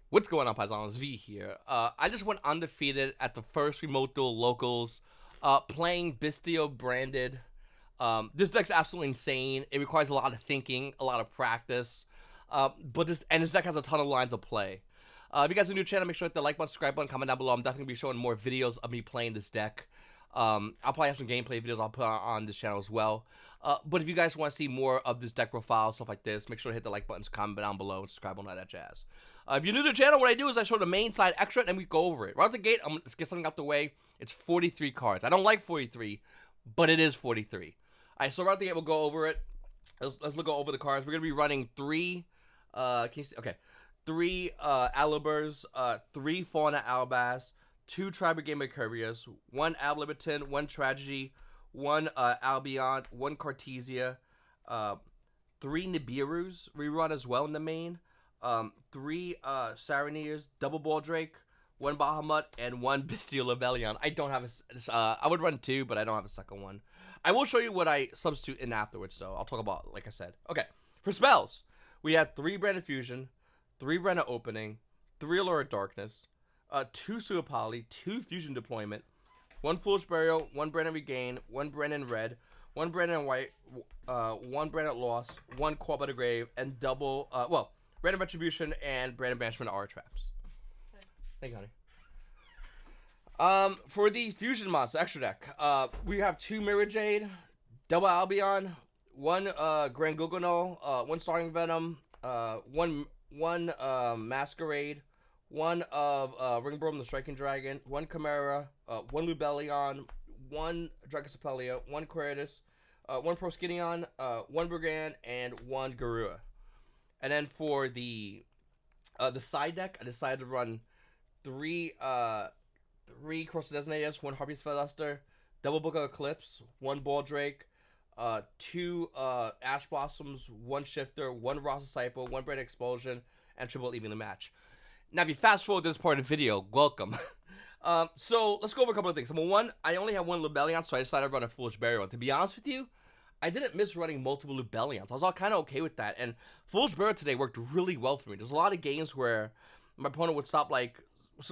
What's going on, Paisanos? V here. I just went undefeated at the first remote duel locals, playing Bystial branded. This deck's absolutely insane. It requires a lot of thinking, a lot of practice, but this deck has a ton of lines of play. If you guys are new to the channel, make sure to hit the like button, subscribe button, comment down below. I'm definitely going to be showing more videos of me playing this deck. I'll probably have some gameplay videos I'll put on this channel as well. But if you guys want to see more of this deck profile, stuff like this, make sure to hit the like button, comment down below, and subscribe on all that jazz. If you're new to the channel, what I do is I show the main side extra, and we go over it. Right out the gate, let's get something out the way. It's 43 cards. I don't like 43, but it is 43. All right, so right out the gate, we'll go over it. Let's look over the cards. We're going to be running three, can you see? Okay. Three Alibers, three Fauna Albas, two Tri-Brigade Mercurius, one Ablibiton, one Tragedy, one Albion, one Cartesia, three Nibiru's rerun as well in the main, three Saraniers, double Baldrake, one Bahamut, and one Bystial Rebellion. I don't have a, I would run two, but I don't have a second one. I will show you what I substitute in afterwards, though. I'll talk about, like I said. Okay, for spells, we had three Branded Fusion, three Rena Opening, three Allure of Darkness, two Sewer Poly, two Fusion Deployment, one Foolish Burial, one Brandon Regain, one Brandon Red, one Brandon White, one Brandon Loss, one Call by the Grave, and double, Brandon Retribution and Brandon Banishment are traps. Okay. Thank you, honey. For the Fusion monster extra deck, we have two Mirror Jade, double Albion, one Grand Gugunol, one Starting Venom, one Masquerade, one of Ringbrom the Striking Dragon, one Chimera, one Lubellion, one Dracosapelia, one Quiritus, one Proskynion, one Brigand, and one Garua. And then for the side deck, I decided to run three Cross Designatus, one Harpy's Feluster, double Book of Eclipse, one Baldrake, two Ash Blossoms, one Shifter, one Ross Disciple, one Brand Expulsion, and triple leaving the match. Now, if you fast forward this part of the video, welcome. So let's go over a couple of things. Number one, I only have one Lubellion, so I decided to run a Foolish Burial. And to be honest with you, I didn't miss running multiple Lubellions. I was all kind of okay with that. And Foolish Burial today worked really well for me. There's a lot of games where my opponent would stop, like,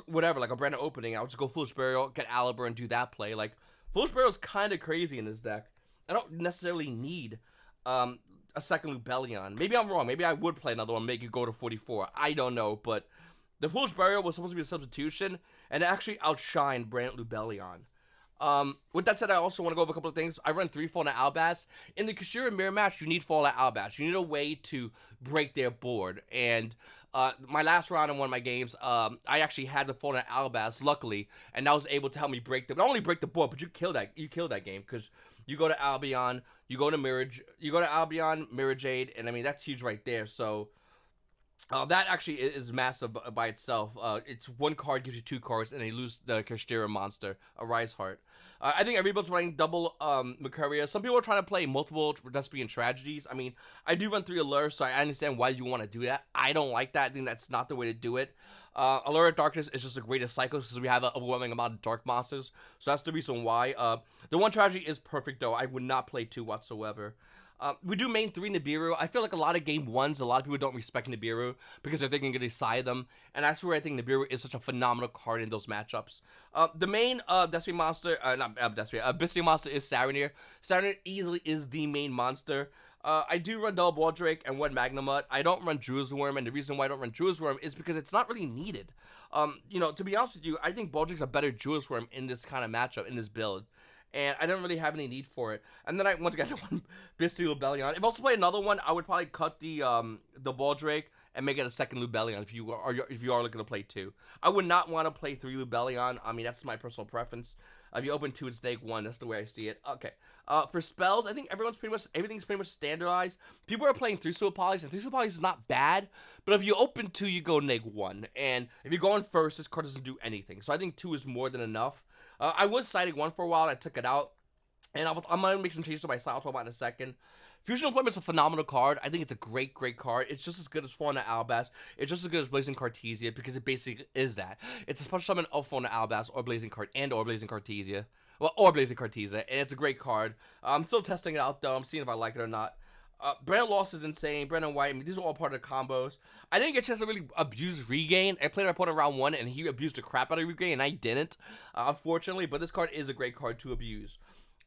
whatever, like a Brandon Opening. I would just go Foolish Burial, get Aliber, and do that play. Like, Foolish Burial is kind of crazy in this deck. I don't necessarily need a second Lubellion. Maybe I'm wrong. Maybe I would play another one, make it go to 44. I don't know, but the Foolish Burial was supposed to be a substitution, and it actually outshined Brand Lubellion. With that said, I also want to go over a couple of things. I run three Fallout Albas. In the Kashira Mirror match, you need Fallout Albas. You need a way to break their board. And my last round in one of my games, I actually had the Fallout Albas, luckily, and that was able to help me break the, not only break the board, but you kill that game, because you go to Albion, you go to Albion, Mirror Jade, and I mean, that's huge right there. So that actually is massive by itself. It's one card gives you two cards, and they lose the Kashira monster, a Rise Heart. I think everybody's running double Mercurius. Some people are trying to play multiple Recipe and Tragedies. I mean, I do run three Allure, so I understand why you want to do that. I don't like that. I think that's not the way to do it. Allure of Darkness is just the greatest cycle because we have an overwhelming amount of dark monsters. So that's the reason why. The one Tragedy is perfect, though. I would not play two whatsoever. We do main three Nibiru. I feel like a lot of game ones, a lot of people don't respect Nibiru because they're thinking to side them, and that's where I think Nibiru is such a phenomenal card in those matchups. The main Destiny monster, Bystial monster is Saranier. Saranier easily is the main monster. I do run double Baldrake and one Magnamut. I don't run Druid's Worm, and the reason why I don't run Druid's Worm is because it's not really needed. You know, to be honest with you, I think Baldrake's a better Druid's Worm in this kind of matchup, in this build. And I don't really have any need for it. And then I want to get one Bystial Rebellion. If I was to play another one, I would probably cut the Baldrake and make it a second Lubellion if you are looking to play two. I would not want to play three Lubellion. I mean, that's my personal preference. If you open two, it's take one. That's the way I see it. Okay. For spells, I think everything's pretty much standardized. People are playing three Sewer Polys, and three Sewer Polys is not bad. But if you open two, you go neg one. And if you go in first, this card doesn't do anything. So I think two is more than enough. I was citing one for a while, and I took it out. And I'm going to make some changes to my style. I'll talk about it in a second. Fusion Deployment is a phenomenal card. I think it's a great card. It's just as good as Fauna Albas. It's just as good as Blazing Cartesia because it basically is that. It's a special summon of Fauna Albas or Blazing Cartesia. Well, or Blazing Cartesia, and it's a great card. I'm still testing it out, though. I'm seeing if I like it or not. Brandon Lost is insane. Brandon White, I mean, these are all part of the combos. I didn't get a chance to really abuse Regain. I played my opponent round 1, and he abused the crap out of Regain, and I didn't, unfortunately. But this card is a great card to abuse.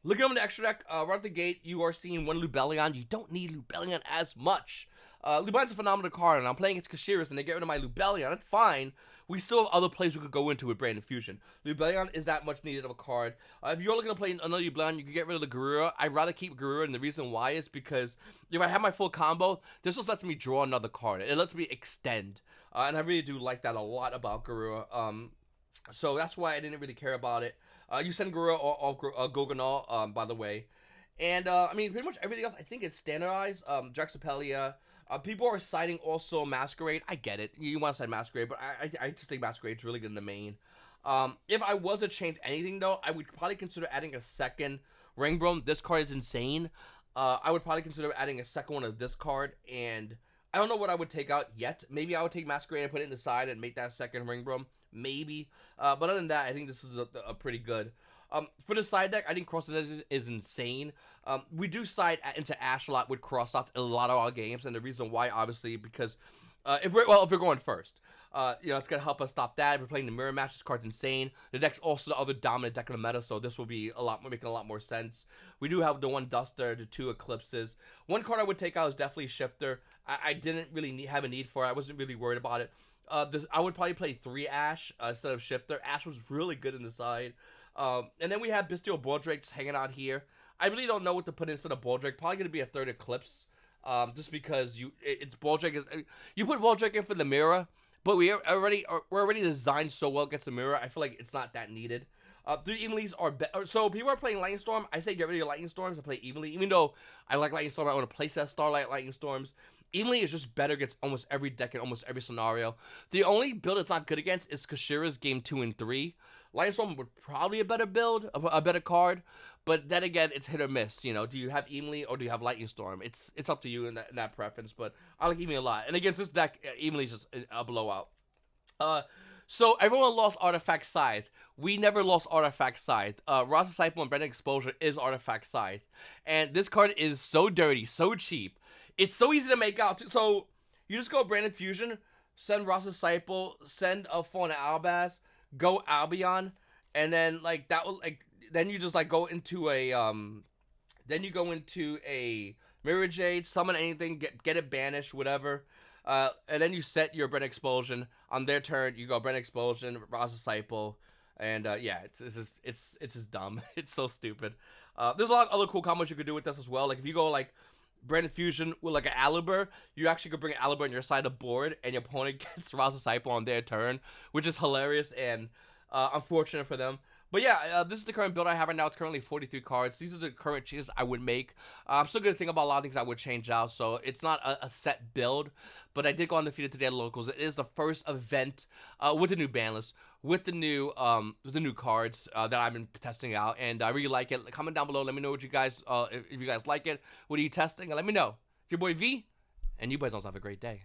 Looking over the extra deck, right at the gate, you are seeing one Lubellion. You don't need Lubellion as much. Lubellion's a phenomenal card, and I'm playing against Kashiras, and they get rid of my Lubellion. That's fine. We still have other plays we could go into with Brandon Fusion. Lubellion is that much needed of a card. If you're looking to play another Lubellion, you can get rid of the Garura. I'd rather keep Garura, and the reason why is because if I have my full combo, this just lets me draw another card. It lets me extend, and I really do like that a lot about Garura. So that's why I didn't really care about it. You send Garura or Goganol, by the way. And, I mean, pretty much everything else I think is standardized. Drexapelia. People are citing also Masquerade. I get it. You want to cite Masquerade, but I just think Masquerade's really good in the main. If I was to change anything, though, I would probably consider adding a second Ringbrom. This card is insane. I would probably consider adding a second one of this card, and I don't know what I would take out yet. Maybe I would take Masquerade and put it in the side and make that second Ringbrom. Maybe. But other than that, I think this is a pretty good. For the side deck, I think Cross is insane. We do side into Ash a lot with Cross Dots in a lot of our games, and the reason why, obviously, because if we're going first, it's gonna help us stop that. If we're playing the mirror match, this card's insane. The deck's also the other dominant deck in the meta, so this will be making a lot more sense. We do have the one Duster, the two Eclipses. One card I would take out is definitely Shifter. I didn't really have a need for it. I wasn't really worried about it. I would probably play 3 Ash instead of Shifter. Ash was really good in the side. And then we have Bystial Baldrake just hanging out here. I really don't know what to put instead of Baldrake. Probably going to be a third Eclipse. Just because it's Baldrake. You put Baldrake in for the mirror, but we're already designed so well against the mirror. I feel like it's not that needed. 3 Evenlies are better. So people are playing Lightning Storm. I say get rid of your Lightning Storms and play Evenly. Even though I like Lightning Storm, I want to playset Starlight Lightning Storms. Evenly is just better against almost every deck in almost every scenario. The only build it's not good against is Kashira's game 2 and 3. Lightning Storm would probably a better build, a better card, but then again, it's hit or miss. You know, do you have Evenly or do you have Lightning Storm? It's up to you in that preference, but I like Evenly a lot. And against this deck, Evenly is just a blowout. So everyone lost Artifact Scythe. We never lost Artifact Scythe. Rasa Disciple and Brandon Exposure is Artifact Scythe. And this card is so dirty, so cheap. It's so easy to make out. So you just go Brandon Fusion, send Rasa Disciple, send a Fauna Albaz, go Albion, and then then you just go into a then you go into a Mirror Jade, summon anything, get it banished, whatever. And then you set your Brandon Expulsion. On their turn, you go Brandon Expulsion, Rasa Disciple, and yeah, it's just dumb. It's so stupid. There's a lot of other cool combos you could do with this as well. Like if you go Brandon Fusion with an Alibur, you actually could bring an Alibur on your side of the board, and your opponent gets Rasa Disciple on their turn, which is hilarious and unfortunate for them. But yeah, this is the current build I have right now. It's currently 43 cards. These are the current changes I would make. I'm still going to think about a lot of things I would change out, so it's not a set build. But I did go Undefeated today at Locals. It is the first event with the new ban list, with the new cards that I've been testing out, and I really like it. Comment down below. Let me know what you guys, if you guys like it. What are you testing? And let me know. It's your boy V, and you guys also have a great day.